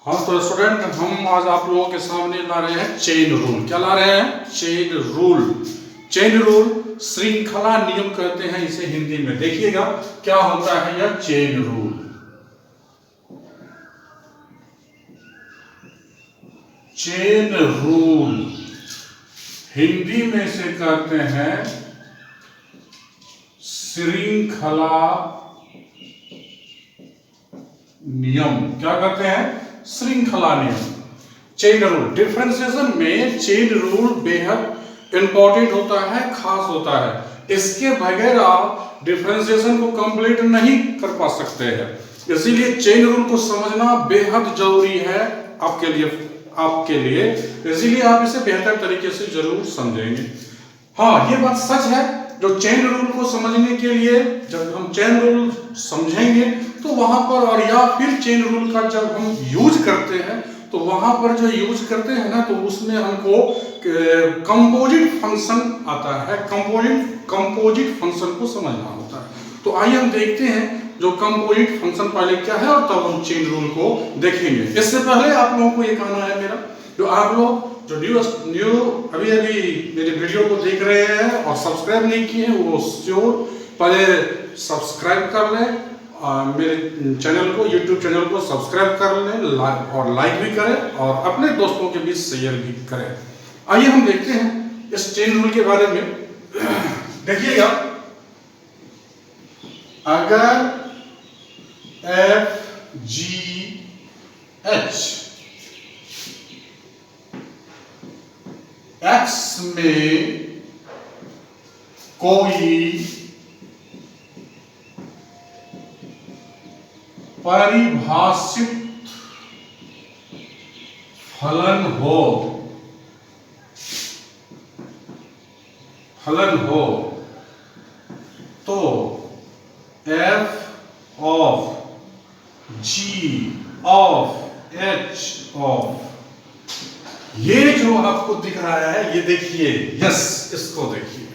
हाँ तो स्टूडेंट, हम आज आप लोगों के सामने ला रहे हैं चेन रूल। क्या ला रहे हैं? Chain rule. चेन रूल श्रृंखला नियम कहते हैं इसे हिंदी में। देखिएगा क्या होता है यह chain rule. Chain rule Hindi में से कहते हैं श्रृंखला नियम। क्या कहते हैं? श्रृंखला नियम, चेन रूल। डिफरेंशिएशन में चेन रूल बेहद इंपॉर्टेंट होता है, खास होता है। इसके बगैर आप डिफरेंशिएशन को कंप्लीट नहीं कर पा सकते हैं। इसीलिए चेन रूल को समझना बेहद जरूरी है आपके लिए। इसीलिए आप इसे बेहतर तरीके से जरूर समझेंगे। हाँ, ये बात सच है, जो चेन रूल को समझने के लिए जब हम चेन रूल समझेंगे तो वहां पर, और या फिर चेन रूल का जब हम यूज करते हैं तो वहां पर जो यूज करते हैं ना, तो उसमें हमको कंपोजिट फंक्शन आता है। कंपोजिट फंक्शन को समझना होता है। तो आइए हम देखते हैं जो कंपोजिट फंक्शन पहले क्या है और तब हम चेन रूल को देखेंगे। इससे पहले आप लोगों को ये कहना है मेरा, जो आप लोग जो न्यू अभी मेरे वीडियो को देख रहे हैं और सब्सक्राइब नहीं किए हैं, वो श्योर पहले सब्सक्राइब कर लें। मेरे चैनल को, यूट्यूब चैनल को सब्सक्राइब कर लें और लाइक भी करें और अपने दोस्तों के बीच शेयर भी करें। आइए हम देखते हैं इस चेन रूल के बारे में। देखिएगा, अगर एफ जी एच एक्स में कोई परिभाषित फलन हो तो F of G of H of, ये जो आपको दिख रहा है ये देखिए, यस, इसको देखिए।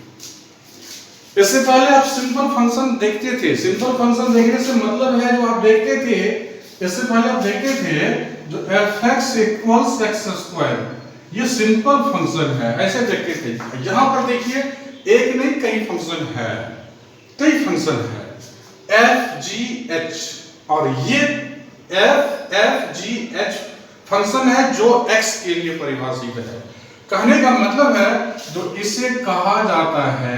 इससे पहले आप सिंपल फंक्शन देखते थे। सिंपल फंक्शन देखने से मतलब है जो आप देखते थे, इससे पहले आप देखते थे जो F x equals x square, ये सिंपल फंक्शन है, ऐसे देखते थे। यहां पर देखिए एक नहीं कई फंक्शन है, कई फंक्शन है एफ जी एच, और ये एफ जी एच फंक्शन है जो x के लिए परिभाषित है। कहने का मतलब है जो इसे कहा जाता है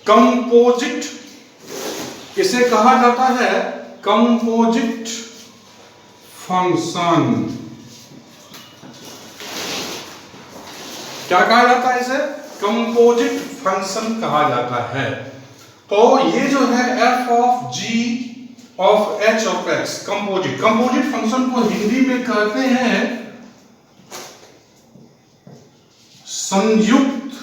कंपोजिट, इसे कहा जाता है कंपोजिट फंक्शन। क्या कहा जाता है इसे? कंपोजिट फंक्शन कहा जाता है। तो ये जो है F of G of H of X, composite function को हिंदी में कहते हैं संयुक्त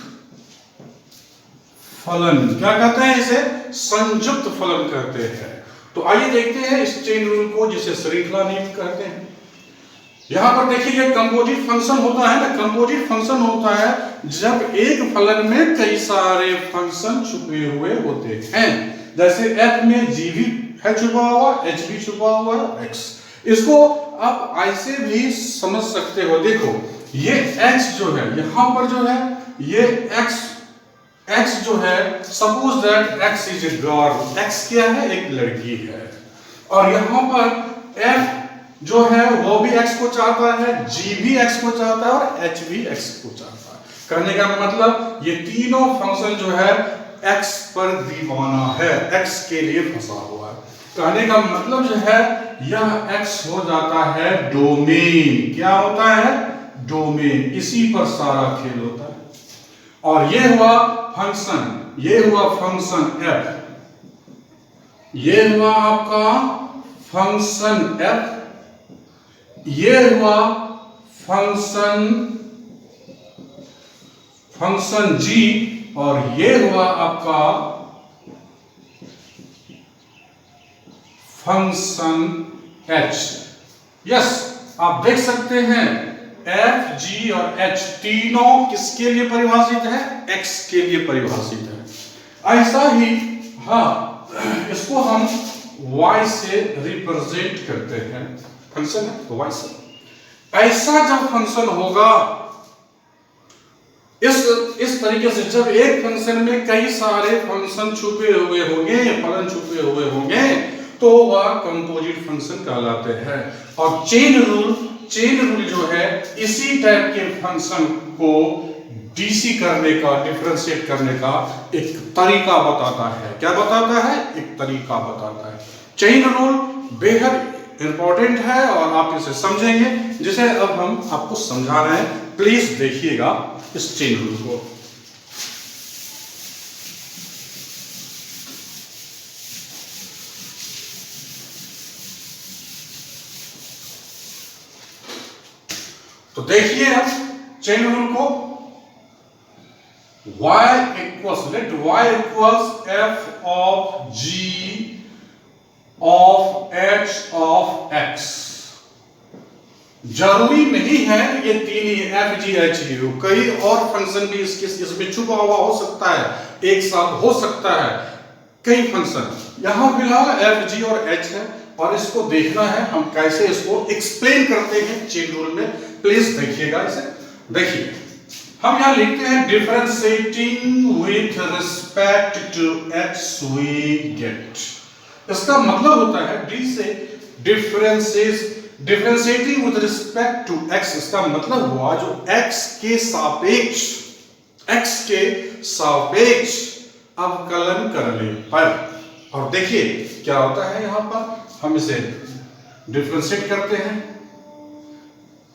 फलन। क्या कहते हैं इसे? संयुक्त फलन कहते हैं। तो आइए देखते हैं इस चेन रूल को, जिसे श्रृंखला नियम कहते हैं। यहां पर देखिए कंपोजिट फंक्शन होता है ना, कंपोजिट फंक्शन होता है जब एक फलन में कई सारे फंक्शन छुपे हुए होते हैं। जैसे f में g भी है छुपा हुआ, h भी छुपा हुआ है, x। इसको आप ऐसे भी समझ सकते हो। देखो ये x जो है, यहां पर जो है ये x जो है, suppose that x is a girl, x क्या है? एक लड़की है। और यहां पर f जो है वो भी x को चाहता है, g भी x को चाहता है और h भी x को चाहता है। कहने का मतलब ये तीनों फंक्शन जो है x पर दीवाना है, x के लिए फंसा हुआ है। कहने का मतलब जो है यह x हो जाता है डोमेन। क्या होता है? डोमेन। इसी पर सारा खेल होता है। और ये हुआ फंक्शन f, ये हुआ आपका फंक्शन f, ये हुआ फंक्शन g, और ये हुआ आपका फंक्शन h। यस, आप देख सकते हैं एफ जी और एच तीनों किसके लिए परिभाषित है? x के लिए परिभाषित है। ऐसा ही हाँ, इसको हम y से रिप्रेजेंट करते हैं, फंक्शन है तो y से। ऐसा जब फंक्शन होगा, इस तरीके से जब एक फंक्शन में कई सारे फंक्शन छुपे हुए होंगे, फलन छुपे हुए होंगे, तो वह कंपोजिट फंक्शन कहलाते हैं। और चेन रूल जो है इसी टाइप के फंक्शन को डीसी करने का, डिफरेंशिएट करने का एक तरीका बताता है। क्या बताता है? एक तरीका बताता है। चेन रूल बेहद इंपॉर्टेंट है और आप इसे समझेंगे, जिसे अब हम आपको समझा रहे हैं। प्लीज देखिएगा इस चेन रूल को। तो देखिए अब चेन रूल को, let y equals f of g of h of x। जरूरी नहीं है ये तीन ही एफ जी एच यू, कई और फंक्शन भी इसमें छुपा हुआ हो सकता है, एक साथ हो सकता है कई फंक्शन। यहां फिलहाल एफ जी और एच है और इसको देखना है हम कैसे इसको एक्सप्लेन करते हैं चेन रूल में। प्लीज देखिएगा इसे। देखिए हम यहां लिखते हैं differentiating with respect to x we get. इसका मतलब होता है डी से differentiating with respect to x। इसका मतलब हुआ जो x के सापेक्ष अवकलन करने पर। और देखिए क्या होता है, यहां पर हम इसे डिफरेंशिएट करते हैं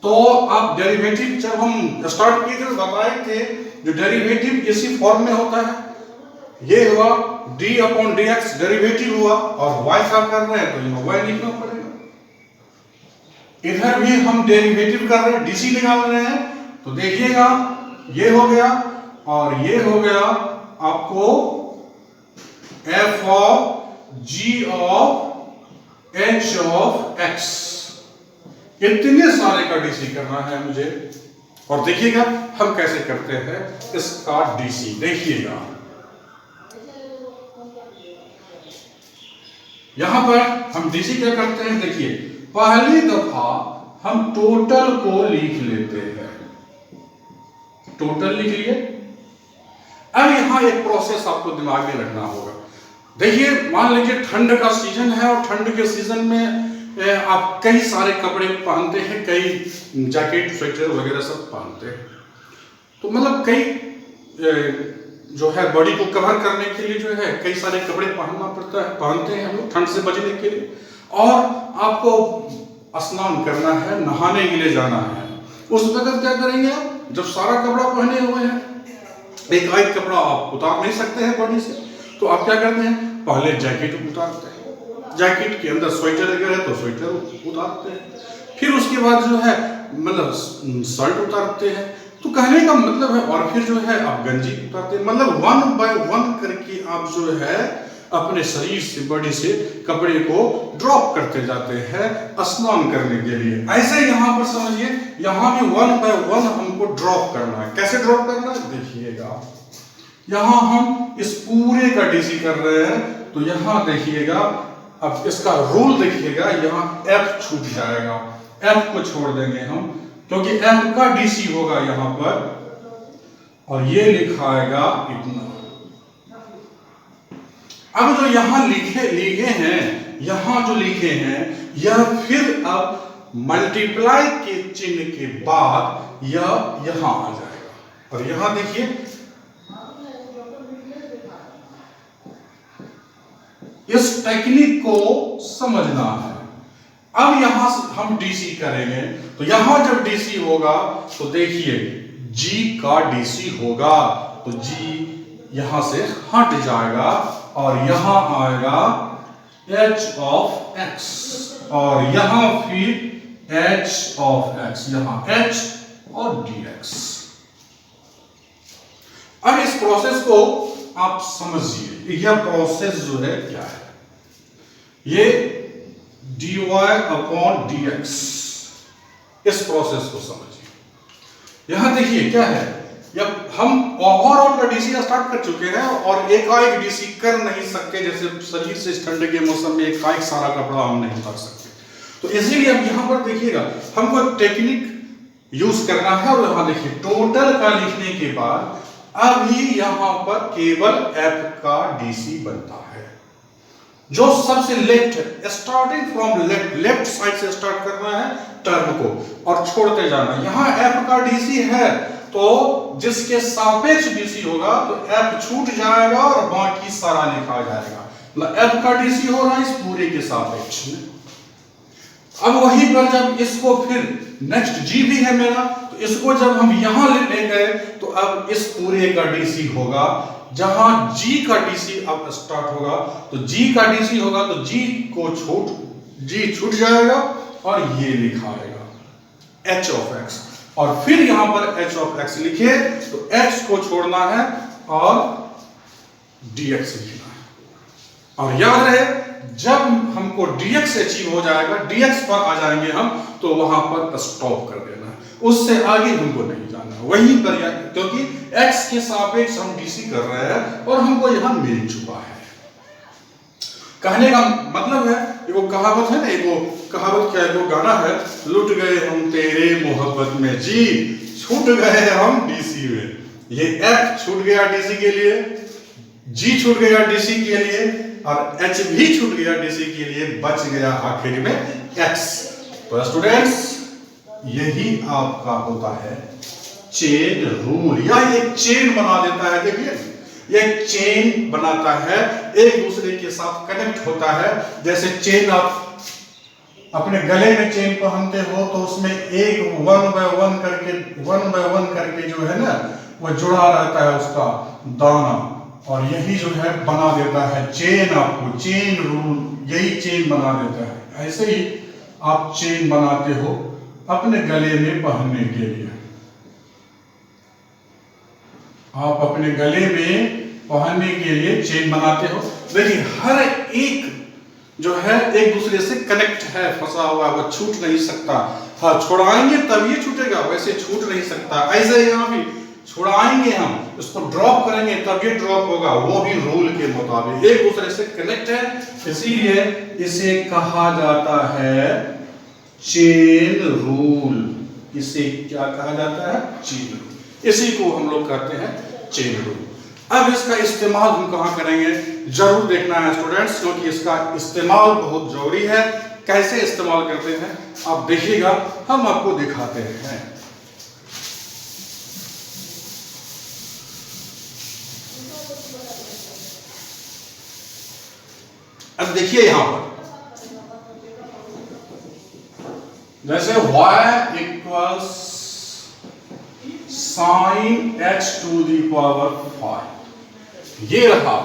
तो अब डेरिवेटिव, जब हम स्टार्ट किए थे तो बताए थे जो डेरिवेटिव इसी फॉर्म में होता है, ये हुआ d अपॉन dx डेरिवेटिव हुआ, और y का कर रहे हैं तो यहाँ y लिखना पड़ेगा। इधर भी हम डेरिवेटिव कर रहे हैं, dc निकाल रहे हैं, तो देखिएगा ये हो गया और ये हो गया आपको f of g of h of x। इतने सारे का डीसी करना है मुझे। और देखिएगा हम कैसे करते हैं इसका डीसी। देखिएगा यहां पर हम डीसी क्या करते हैं, देखिए पहली दफा हम टोटल को लिख लेते हैं, टोटल लिख लिए। अब यहां एक प्रोसेस आपको दिमाग में रखना होगा। देखिए मान लीजिए ठंड का सीजन है और ठंड के सीजन में आप कई सारे कपड़े पहनते हैं, कई जैकेट स्वेटर वगैरह सब पहनते हैं, तो मतलब कई जो है बॉडी को कवर करने के लिए जो है कई सारे कपड़े पहनते हैं हम लोग ठंड से बचने के लिए। और आपको स्नान करना है, नहाने के लिए जाना है, उस वक्त क्या करेंगे आप? जब सारा कपड़ा पहने हुए हैं, एक आध कपड़ा आप उतार नहीं सकते हैं बॉडी से, तो आप क्या करते हैं? पहले जैकेट उतारते हैं, जैकेट के अंदर स्वेटर अगर है तो स्वेटर उतारते हैं, फिर उसके बाद जो है मतलब शर्ट उतारते हैं। तो कहने का मतलब है, और फिर जो है आप गंजी उतारते हैं। मतलब 1 बाय 1 करके आप जो है अपने शरीर से, बॉडी से कपड़े को ड्रॉप करते जाते हैं स्नान करने के लिए। ऐसे यहां पर समझिए, यहां भी 1 बाय 1 हमको ड्रॉप करना है। कैसे ड्रॉप करना है देखिएगा, यहां हम इस पूरे का डीसी कर रहे हैं, तो यहां देखिएगा अब इसका रूल देखिएगा, यहां f छूट जाएगा, f को छोड़ देंगे हम, क्योंकि f का डीसी होगा यहां पर, और ये लिखाएगा इतना। अब जो यहां लिखे हैं, यहां जो लिखे हैं, यह फिर अब मल्टीप्लाई के चिन्ह के बाद यह यहां आ जाएगा। और यहां देखिए इस टेक्निक को समझना है। अब यहां से हम डीसी करेंगे, तो यहां जब डीसी होगा तो देखिए G का डीसी होगा, तो G यहां से हट जाएगा और यहां आएगा h ऑफ x, और यहां फिर h ऑफ x, यहां h और dx। अब इस प्रोसेस को आप समझिए, यह प्रोसेस जो है क्या है, ये dy अपॉन dx, इस प्रोसेस को समझिए। यहां देखिए क्या है, जब हम ओवरऑल का डीसी स्टार्ट कर चुके हैं और एकाएक डीसी कर नहीं सकते, जैसे शरीर से इस ठंड के मौसम में एकाएक सारा कपड़ा हम नहीं उतार सकते। तो इसीलिए अब यहाँ पर देखिएगा हमको एक टेक्निक यूज करना है, और यहाँ देखिए टोटल का लिखने के बाद अभी यहाँ पर केवल एफ का डीसी बनता है, जो सबसे लेफ्ट है, स्टार्टिंग फ्रॉम लेफ्ट साइड से स्टार्ट करना है टर्म को और छोड़ते जाना। यहाँ एफ का डीसी है तो जिसके सापेक्ष डीसी होगा तो एफ छूट जाएगा और बाकी सारा लिखा जाएगा। मतलब एफ का डीसी हो रहा है इस पूरे के सापेक्ष में। अब वहीं पर जब इसको फिर नेक्स्ट जी भी है मेरा, तो इसको जब हम यहां ले गए तो अब इस पूरे का डीसी होगा, जहां जी का डीसी अब स्टार्ट होगा तो जी का डीसी होगा तो जी छूट जाएगा और ये लिखा आएगा एच ऑफ एक्स, और फिर यहां पर एच ऑफ एक्स लिखे तो एक्स को छोड़ना है और dx लिखना है। और याद रहे जब हमको dx अचीव हो जाएगा, dx पर आ जाएंगे हम, तो वहां पर स्टॉप कर देना है, उससे आगे हमको नहीं जाना है वहीं पर, क्योंकि x के सापेक्ष हम dc कर रहे हैं और हमको यहां मिल चुका है। कहने का मतलब है, वो कहावत है ना, वो कहावत क्या है, वो गाना है, लुट गए हम तेरे मोहब्बत में जी, छूट गए हम डीसी में। ये एफ छूट गया डीसी के लिए, जी छूट गया डीसी के लिए, और एच भी छूट गया डीसी के लिए, बच गया आखिर में एक्स। तो स्टूडेंट्स यही आपका होता है चेन रूल, या एक चेन बना देता है। देखिए ये चेन बनाता है, एक दूसरे के साथ कनेक्ट होता है। जैसे चेन आप अपने गले में चेन पहनते हो तो उसमें एक वन बाय वन करके जो है ना वो जुड़ा रहता है उसका दाना, और यही जो है बना देता है चेन, आपको चेन रूल, यही चेन बना देता है। ऐसे ही आप चेन बनाते हो अपने गले में पहनने के लिए, आप अपने गले में पहनने के लिए चेन बनाते हो। देखिए हर एक जो है एक दूसरे से कनेक्ट है, फंसा हुआ, वो छूट नहीं सकता। हाँ छुड़ाएंगे तब ये छूटेगा, वैसे छूट नहीं सकता। ऐसे यहाँ भी छुड़ाएंगे हम, इसको ड्रॉप करेंगे तब ये ड्रॉप होगा, वो भी रूल के मुताबिक एक दूसरे से कनेक्ट है, इसीलिए इसे कहा जाता है चेन रूल। इसे क्या कहा जाता है? Chain rule. इसी को हम लोग कहते हैं चेन रूल। अब इसका इस्तेमाल हम कहाँ करेंगे जरूर देखना है स्टूडेंट्स, क्योंकि इसका इस्तेमाल बहुत जरूरी है। कैसे इस्तेमाल करते हैं आप देखिएगा, हम आपको दिखाते हैं। अब देखिए यहां पर जैसे y equals sine h to the power 5, ये रहा।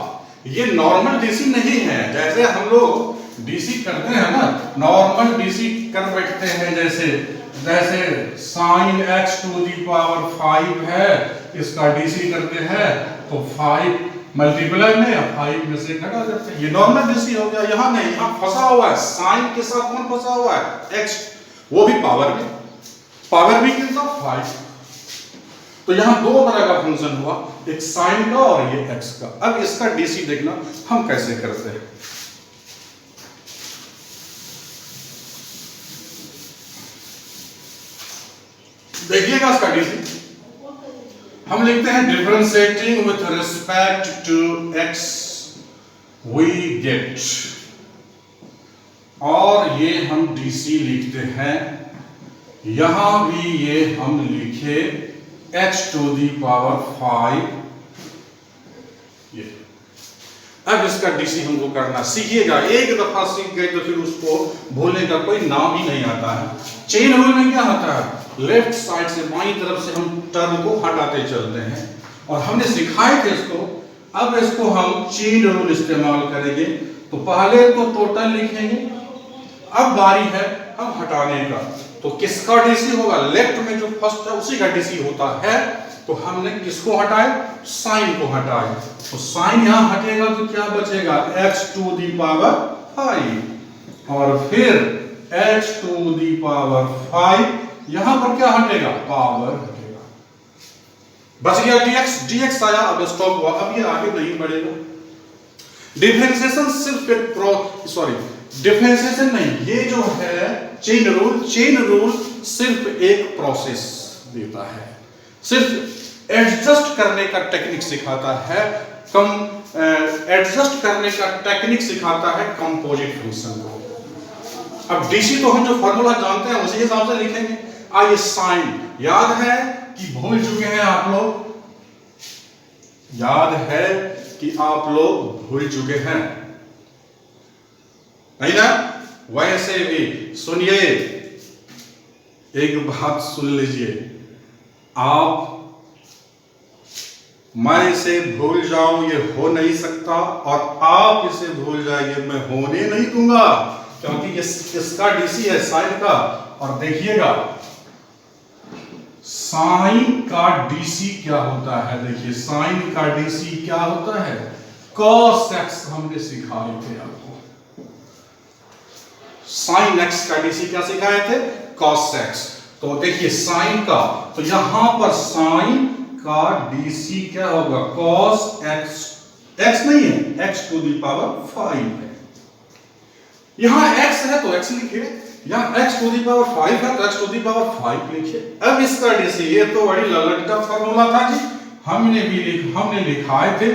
ये नॉर्मल डीसी नहीं है, जैसे हम लोग डीसी करते हैं ना, नॉर्मल डीसी कर बैठते हैं, जैसे sine h to the power 5 है, इसका डीसी करते हैं तो 5 मल्टीप्लाई में 5 में से घटा देते हैं, ये नॉर्मल डीसी हो गया। यहाँ नहीं, यहाँ फंसा हुआ है साइन के साथ, कौन फंसा हुआ है? x, वो भी पावर में, पावर भी कितना? 5। तो यहाँ दो तरह का फंक्शन हुआ, एक साइन का और ये x का। अब इसका डीसी देखना हम कैसे करते हैं। देखिएगा इसका डीसी हम लिखते हैं differentiating with respect to x we get, और ये हम डीसी लिखते हैं, यहां भी ये हम लिखे h टू दी पावर 5। ये अब इसका डीसी हमको करना सीखिएगा, एक दफा सीख गए तो फिर उसको भूलने का कोई नाम ही नहीं आता है। चेन रूल में क्या होता है, लेफ्ट साइड से बाईं तरफ से हम टर्म को हटाते चलते हैं, और हमने सिखाए थे इसको। अब इसको हम चेन रूल इस्तेमाल करेंगे, तो पहले तो टोटल लिखेंगे, अब बारी है हम हटाने का। तो किसका डीसी होगा? लेफ्ट में जो फर्स्ट है उसी का डीसी होता है। तो हमने किसको हटाए? साइन को हटाए, तो साइन यहां हटेगा तो क्या बचेगा? x टू दी पावर 5, और फिर h टू दी पावर 5, यहां पर क्या हटेगा? पावर हटेगा। बच गया dx, dx आया, अब स्टॉप हुआ, अब ये आगे नहीं बढ़ेगा। डिफरेंशिएशन सिर्फ एक डिफरेंशिएशन नहीं, ये जो है चेन रूल सिर्फ एक प्रोसेस देता है, सिर्फ एडजस्ट करने का टेक्निक सिखाता है, एडजस्ट करने का टेक्निक सिखाता है कंपोजिट फंक्शन को। अब डीसी तो हम जो फॉर्मूला जानते हैं उसी हिसाब से लिखेंगे। आइए साइन, याद है कि भूल चुके हैं आप लोग, याद है कि आप लोग भूल चुके हैं, नहीं ना? वैसे भी सुनिए, एक बात सुन लीजिए, आप मैं इसे भूल जाऊं ये हो नहीं सकता, और आप इसे भूल जाइए मैं होने नहीं दूंगा, क्योंकि इसका डीसी है साइन का। और देखिएगा साइन का डीसी क्या होता है, देखिए साइन का डीसी क्या होता है, cos x हमने सिखाए थे आपको, साइन x का डीसी क्या सिखाए थे, cos x। तो देखिए साइन का, तो यहां पर साइन का डीसी क्या होगा, cos x, x नहीं है, x टू दी पावर 5 है, यहां x है तो x लिखिए, यहां x टू दी पावर 5 है तो x टू दी पावर 5 लिखिए। अब इसका डीसी, ये तो बड़ी ललट का फॉर्मूला था जी, हमने लिखाए थे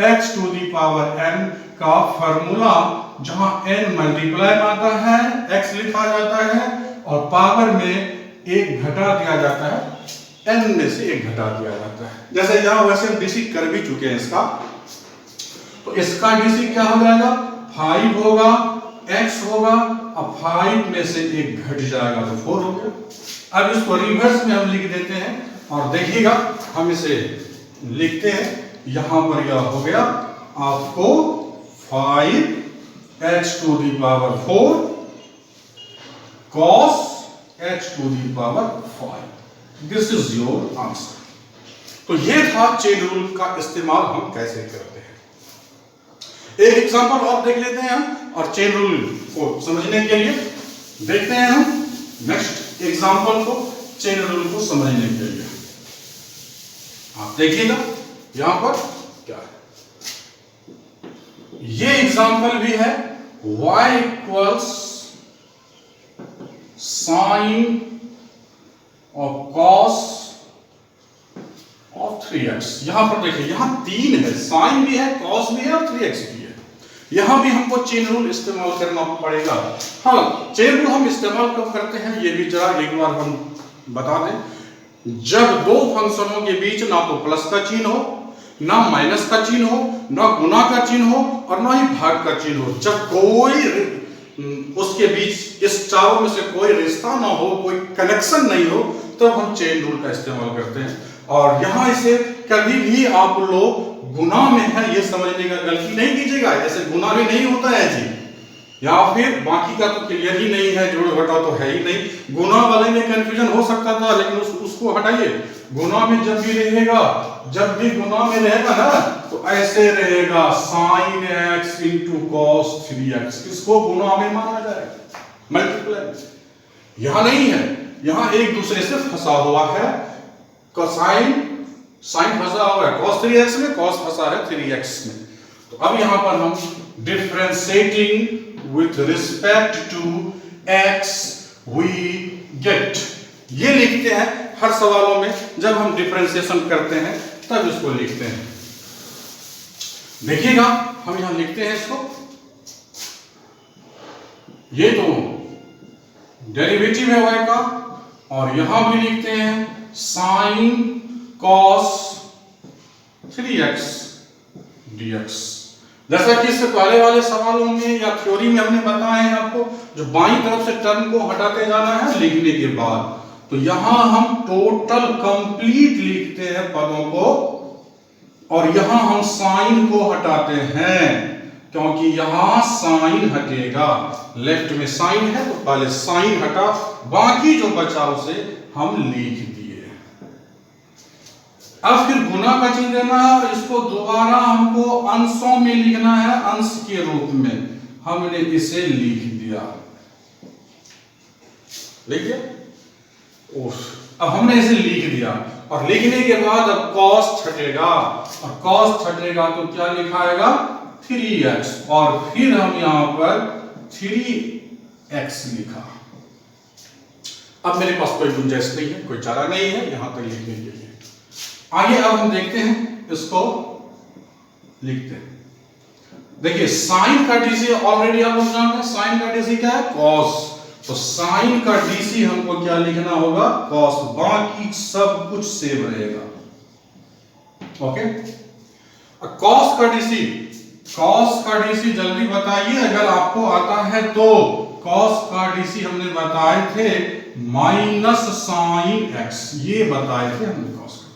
x to the power n का फॉर्मूला, जहां n मल्टीप्लाई आता है, x लिखा जाता है, और पावर में एक घटा दिया जाता है, n में से एक घटा दिया जाता है। जैसे यहां वैसे हम डीसी कर भी चुके हैं इसका, तो इसका डीसी क्या हो जाएगा, 5 होगा, x होगा, अब 5 में से एक घट जाएगा तो 4 हो गया। अब इसको रिवर्स में हम लिख देते हैं, और देखिएगा हम इसे लिखते हैं, यहां पर यह हो गया आपको 5x to the power 4 cos x to the power 5, this is your answer. तो ये था चेन रूल का इस्तेमाल हम कैसे करते हैं। एक एग्जांपल और देख लेते हैं हम, और चेन रूल को समझने के लिए देखते हैं हम नेक्स्ट एग्जांपल को, चेन रूल को समझने के लिए। आप देखिएगा यहां पर क्या है, ये एग्जांपल भी है, y इक्वल्स साइन और cos ऑफ 3x। यहां पर देखिए, यहां 3 है, साइन भी है, cos भी है और 3x भी है। यहां भी हमको चेन रूल इस्तेमाल करना पड़ेगा। हाँ, चेन रूल हम इस्तेमाल कब करते हैं ये भी जरा एक बार हम बता दें। जब दो फंक्शनों के बीच ना तो प्लस का चिन्ह हो, ना माइनस का चिन्ह हो, ना गुना का चिन्ह हो, और ना ही भाग का चिन्ह हो, जब कोई उसके बीच इस चारों में से कोई रिश्ता ना हो, कोई कनेक्शन नहीं हो, तब हम चेन रूल का इस्तेमाल करते हैं। और यहां इसे कभी भी आप लोग गुना में है ये समझने का गलती नहीं कीजिएगा, ऐसे गुना भी नहीं होता है जी, या फिर बाकी का तो क्लियर ही नहीं है, जोड़ घटा तो है ही नहीं। गुना वाले में कंफ्यूजन हो सकता था, लेकिन उसको हटाइए। गुना में जब भी रहेगा, जब भी गुना में रहेगा ना, तो ऐसे रहेगा sin x into cos 3x, इसको गुना में माना जाएगा, मल्टीप्लाई। यहां नहीं है, यहां एक दूसरे से फंसा हुआ है, साइन फंसा हुआ है cos 3x में, cos फंसा है 3x में। तो अब यहां पर हम differentiating with respect to x we get, ये लिखते हैं हर सवालों में, जब हम डिफरेंशिएशन करते हैं तब इसको लिखते हैं। देखिएगा हम यहां लिखते हैं इसको, ये तो डेरिवेटिव है y का, और यहां भी लिखते हैं sin cos 3x dx। जैसा कि इससे पहले वाले सवालों में या थ्योरी में हमने बताया है आपको, जो बाईं तरफ से टर्म को हटाते जाना है लिखने के बाद, तो यहां हम टोटल कंप्लीट लिखते हैं पदों को, और यहां हम साइन को हटाते हैं, क्योंकि यहां साइन हटेगा, लेफ्ट में साइन है तो पहले साइन हटा, बाकी जो बचा उसे हम लिख दिए। अब फिर गुना का चिन्ह देना है, और इसको दोबारा हमको अंशों में लिखना है, अंश के रूप में हमने इसे लिख दिया, लिख दिया। अब हमने इसे लिख दिया, और लिखने के बाद अब cos छटेगा, और cos छटेगा तो क्या लिखाएगा 3x, और फिर हम यहां पर 3x लिखा। अब मेरे पास कोई गुंजाइश नहीं है, कोई चारा नहीं है यहां तक लिखने के लिए। आगे अब हम देखते हैं, इसको लिखते हैं। देखिए साइन का डीसी ऑलरेडी आप लोग जानते हैं, साइन का डीसी क्या है cos, तो साइन का डीसी हमको क्या लिखना होगा cos, बाकी सब कुछ सेम रहेगा। ओके, cos का डीसी जल्दी बताइए अगर आपको आता है तो। cos का डीसी हमने बताए थे माइनस साइन x, ये बताए थे हमने cos का।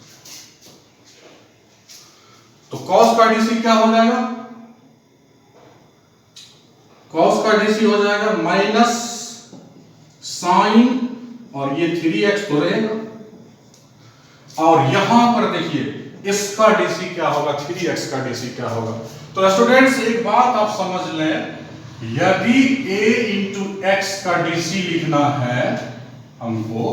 तो cos का डीसी क्या हो जाएगा, cos का डीसी हो जाएगा माइनस साइन, और ये 3x तो रहेगा, और यहां पर देखिए इसका डीसी क्या होगा, 3x का डीसी क्या होगा। तो स्टूडेंट्स एक बात आप समझ लें, यदि a इंटू x का डीसी लिखना है हमको,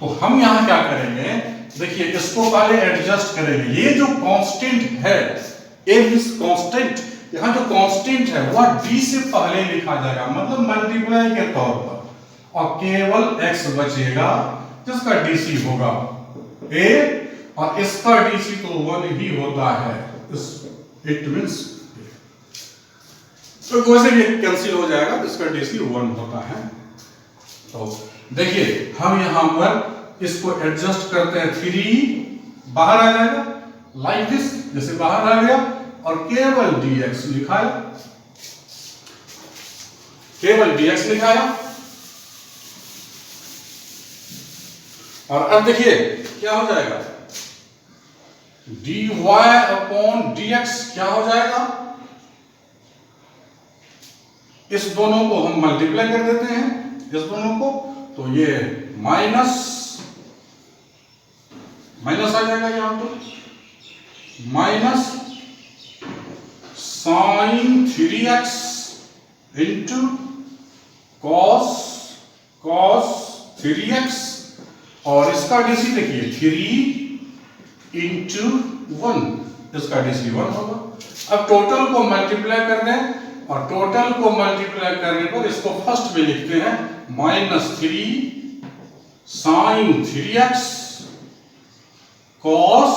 तो हम यहां क्या करेंगे, देखिए इसको पहले एडजस्ट करेंगे। ये जो कांस्टेंट है, a इज कांस्टेंट, यहां जो कांस्टेंट है वह d से पहले लिखा जाएगा, मतलब मल्टीप्लाई के तौर पर, और केवल x बचेगा जिसका डीसी होगा a, और इसका डीसी तो 1 ही होता है, इट मींस तो वैसे भी कैंसिल हो जाएगा, इसका डीसी 1 होता है। तो देखिए हम यहां पर इसको एडजस्ट करते हैं, 3 बाहर आ जाएगा लाइक दिस, जैसे बाहर आ गया, और केवल dx लिखाया, केवल dx लिखाया। और अब देखिए क्या हो जाएगा, dy अपॉन dx क्या हो जाएगा, इस दोनों को हम मल्टीप्लाई कर देते हैं, इस दोनों को, तो ये माइनस आ जाएगा यहां पर, minus sign 3x into cos 3x, और इसका डीसी देखिए 3 इंटू 1, इसका डीसी 1 होगा। अब टोटल को मल्टीप्लाई कर दें, और टोटल को मल्टीप्लाई करने पर इसको फर्स्ट में लिखते हैं -3 sine 3x cos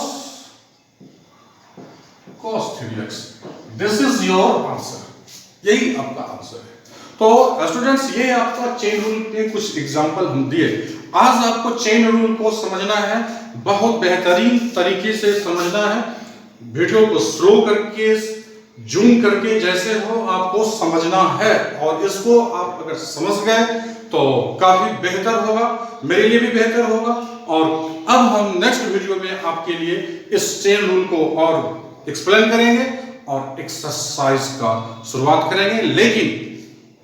3x, this is your answer, यही आपका आंसर है। तो स्टूडेंट्स ये आपका चेन रूल के कुछ एग्जांपल हम दिए। आज आपको चेन रूल को समझना है, बहुत बेहतरीन तरीके से समझना है, वीडियो को स्लो करके जूम करके जैसे हो आपको समझना है, और इसको आप अगर समझ गए तो काफी बेहतर होगा, मेरे लिए भी बेहतर होगा। और अब हम नेक्स्ट वीडियो में आपके लिए इस चेन रूल को और एक्सप्लेन करेंगे और एक्सरसाइज का शुरुआत करेंगे। लेकिन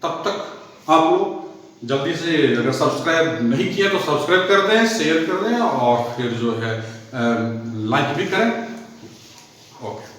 तब तक आप लोग जल्दी से अगर सब्सक्राइब नहीं किया तो सब्सक्राइब कर दें, शेयर कर दें, और फिर जो है लाइक भी करें। ओके।